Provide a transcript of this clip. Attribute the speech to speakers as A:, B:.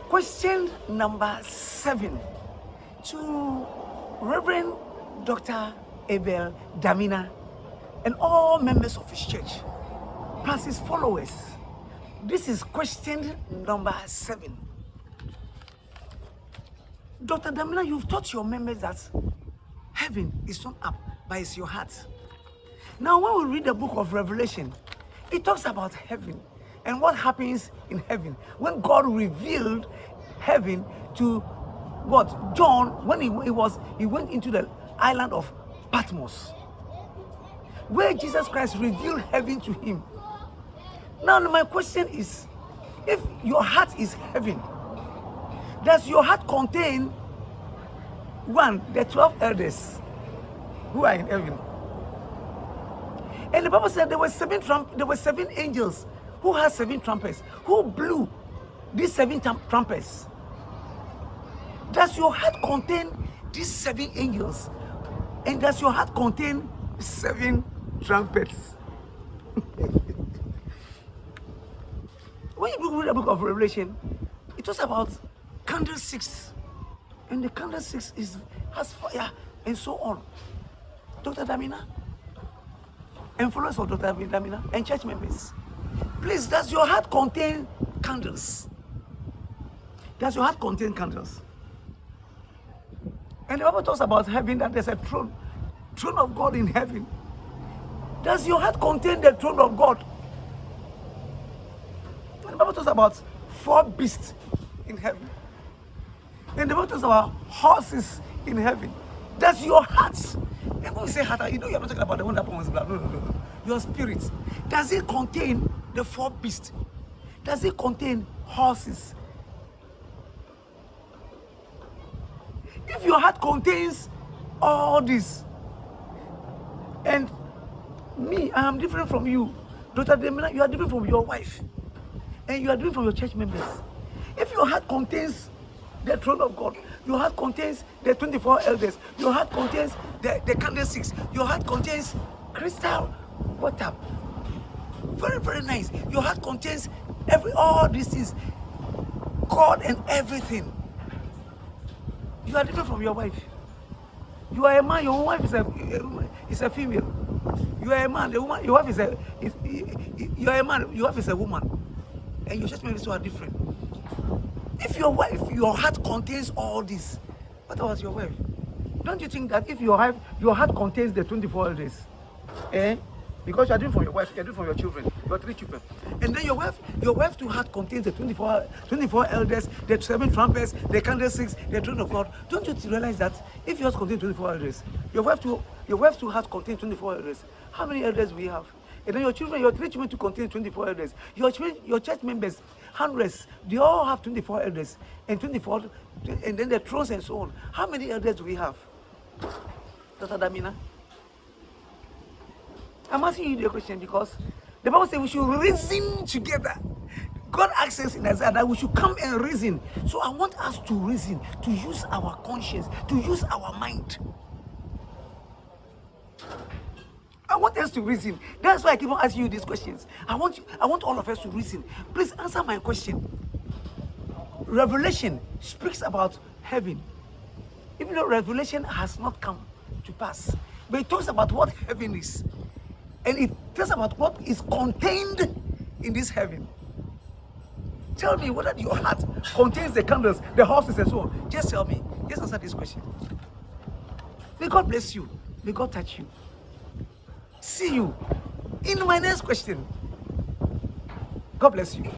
A: Question number 7 to Reverend Dr. Abel Damina and all members of his church, plus his followers. This is question number 7. Dr. Damina, you've taught your members that heaven is not up, but it's your heart. Now, when we read the book of Revelation, it talks about heaven and what happens in heaven. When God revealed heaven to what? John, when he went into the island of Patmos, where Jesus Christ revealed heaven to him. Now, my question is, if your heart is heaven, does your heart contain the 12 elders who are in heaven? And the Bible said there were 7 angels who had 7 trumpets, who blew these 7 trumpets. Does your heart contain these 7 angels? And does your heart contain 7 trumpets? When you read the book of Revelation, it talks about candlesticks, and the candlesticks has fire and so on. Dr. Damina and followers of Dr. Damina and church members, please, does your heart contain candles? Does your heart contain candles? And the Bible talks about heaven, that there's a throne of God in heaven. Does your heart contain the throne of God? And the Bible talks about 4 beasts in heaven. And the Bible talks about horses in heaven. Does your heart, and when we say heart, you know you're not talking about the one that burns blood. No. Your spirit. Does it contain the 4 beasts? Does it contain horses? If your heart contains all this, and me, I am different from you, Dr. Damina, you are different from your wife, and you are different from your church members. If your heart contains the throne of God, your heart contains the 24 elders, your heart contains the candlesticks, your heart contains crystal water, very, very nice. Your heart contains all these things, God and everything. You are different from your wife. You are a man, your wife is a female. You are a man, your wife is you are a man, your wife is a woman. And your church members are different. If your heart contains all this, what about your wife? Don't you think that if your heart contains the 24 elders, because you are doing for your wife, you are doing for your children, your 3 children, and then your wife to heart contains the 24 elders, the 7 trumpets, the candlesticks, the throne of God. Don't you realize that if yours contains 24 elders, your wife to heart contains 24 elders? How many elders we have? And then your 3 children to contain 24 elders. Your church members, hundreds, they all have 24 elders and 24, and then the thrones and so on. How many elders do we have, Dr. Damina? I'm asking you the question because the Bible says we should reason together. God asks us in Isaiah that we should come and reason. So I want us to reason, to use our conscience, to use our mind. I want us to reason. That's why I keep on asking you these questions. I want all of us to reason. Please answer my question. Revelation speaks about heaven. Even though Revelation has not come to pass, but it talks about what heaven is. And it tells about what is contained in this heaven. Tell me whether your heart contains the candles, the horses and so on. Just tell me. Just answer this question. May God bless you. May God touch you. See you in my next question. God bless you.